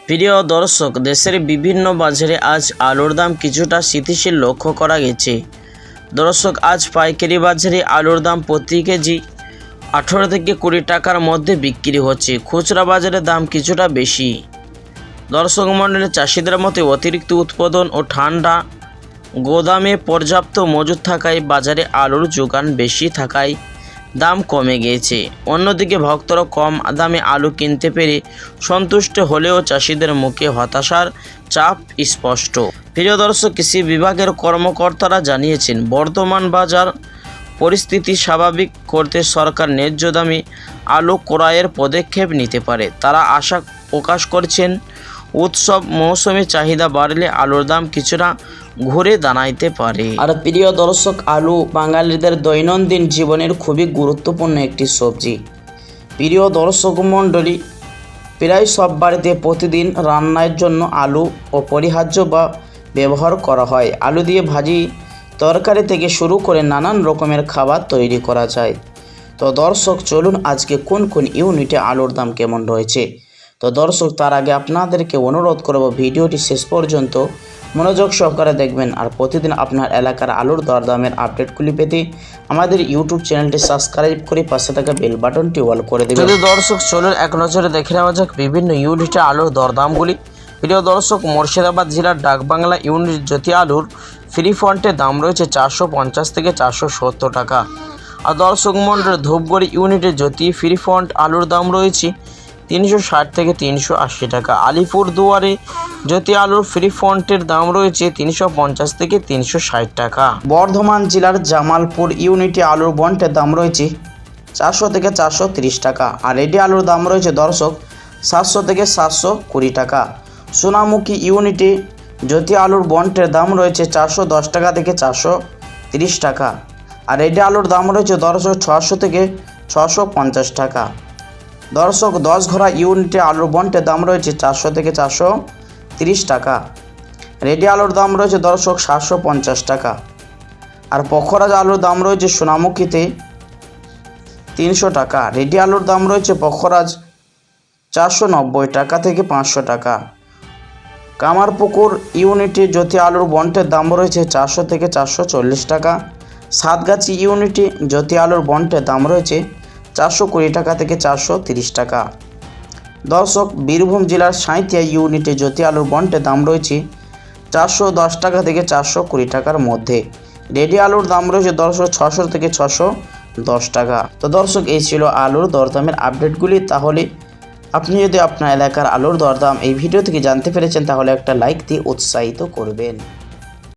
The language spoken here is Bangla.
প্রিয় দর্শক, দেশের বিভিন্ন বাজারে আজ আলুর দাম কিছুটা স্থিতিশীল লক্ষ্য করা গেছে। দর্শক, আজ পাইকারি বাজারে আলুর দাম প্রতি কেজি 18 থেকে 20 টাকার মধ্যে বিক্রি হচ্ছে। খুচরা বাজারে দাম কিছুটা বেশি। দর্শক মণ্ডলী, চাষিদের মতে অতিরিক্ত উৎপাদন ও ঠান্ডা গোদামে পর্যাপ্ত মজুত থাকায় বাজারে আলুর যোগান বেশি থাকায় দাম কমে গিয়েছে। অন্যদিকে ভক্তরা কম দামে আলু কিনতে পেরে সন্তুষ্ট হলেও চাষিদের মুখে হতাশার চাপ স্পষ্ট। প্রিয় দর্শক, কৃষি বিভাগের কর্মকর্তারা জানিয়েছেন, বর্তমান বাজার পরিস্থিতি স্বাভাবিক করতে সরকার ন্যায্য দামে আলু ক্রয়ের পদক্ষেপ নিতে পারে। তারা আশা প্রকাশ করছেন, উৎসব মৌসুমে চাহিদা বাড়লে আলুর দাম কিছুটা ঘুরে দাঁড়াইতে পারে। আর প্রিয় দর্শক, আলু বাঙালিদের দৈনন্দিন জীবনের খুবই গুরুত্বপূর্ণ একটি সবজি। প্রিয় দর্শক মণ্ডলী, প্রায় সব বাড়িতে প্রতিদিন রান্নার জন্য আলু অপরিহার্য বা ব্যবহার করা হয়। আলু দিয়ে ভাজি, তরকারি থেকে শুরু করে নানান রকমের খাবার তৈরি করা যায়। তো দর্শক, চলুন আজকে কোন কোন ইউনিটে আলুর দাম কেমন রয়েছে। তো দর্শক, তার আগে আপনাদেরকে অনুরোধ করব, ভিডিওটি শেষ পর্যন্ত মনোযোগ সহকারে দেখবেন। আর প্রতিদিন আপনার এলাকার আলুর দরদামের আপডেটগুলি পেতে আমাদের ইউটিউব চ্যানেলটি সাবস্ক্রাইব করে পাশে থাকা বেল বাটনটি অল করে দেবেন। যদি দর্শক, চলুন এক নজরে দেখে নেওয়া যাক বিভিন্ন ইউনিটে আলুর দরদামগুলি। প্রিয় দর্শক, মুর্শিদাবাদ জেলার ডাকবাংলা ইউনিট জ্যোতি আলুর ফ্রি ফন্টের দাম রয়েছে 450 থেকে 470 টাকা। আর দর্শক মণ্ডলী, ধূপগুড়ি ইউনিটে জ্যোতি ফ্রি ফন্ট আলুর দাম রয়েছে 360 থেকে 380 টাকা। আলিপুরদুয়ারে জ্যোতি আলুর ফ্রি ফন্টের দাম রয়েছে 350 থেকে 360 টাকা। বর্ধমান জেলার জামালপুর ইউনিটে আলুর বন্টের দাম রয়েছে 400 থেকে 430 টাকা। আর রেডি আলুর দাম রয়েছে দর্শক 700 থেকে 720 টাকা। সোনামুখী ইউনিটে জ্যোতি আলুর বন্টের দাম রয়েছে 410 টাকা থেকে 430 টাকা। আর রেডি আলুর দাম রয়েছে দর্শক 600 থেকে 650 টাকা। দর্শক, 10 ঘোড়া ইউনিটে আলুর বন্টের দাম রয়েছে 400 থেকে 430 টাকা। রেডি আলুর দাম রয়েছে দর্শক 750 টাকা। আর পখরাজ আলুর দাম রয়েছে সোনামুখীতে 300 টাকা। রেডি আলুর দাম রয়েছে পখরাজ 490 টাকা থেকে 500 টাকা। কামারপুকুর ইউনিটে জ্যোতি আলুর বন্টের দাম রয়েছে 400 থেকে 440 টাকা। সাতগাছি ইউনিটে জ্যোতি আলুর বন্টের দাম রয়েছে 420 টাকা থেকে 430 টাকা। দর্শক, বীরভূম জেলার সাঁইথিয়া ইউনিটে জ্যোতি আলুর বন্টের দাম রয়েছে 410 টাকা থেকে 420 টাকার মধ্যে। রেডি আলুর দাম রয়েছে দর্শক 600 থেকে 610 টাকা। তো দর্শক, এই ছিল আলুর দরদামের আপডেটগুলি। তাহলে আপনি যদি আপনার এলাকার আলুর দরদাম এই ভিডিও থেকে জানতে পেরেছেন, তাহলে একটা লাইক দিয়ে উৎসাহিত করবেন।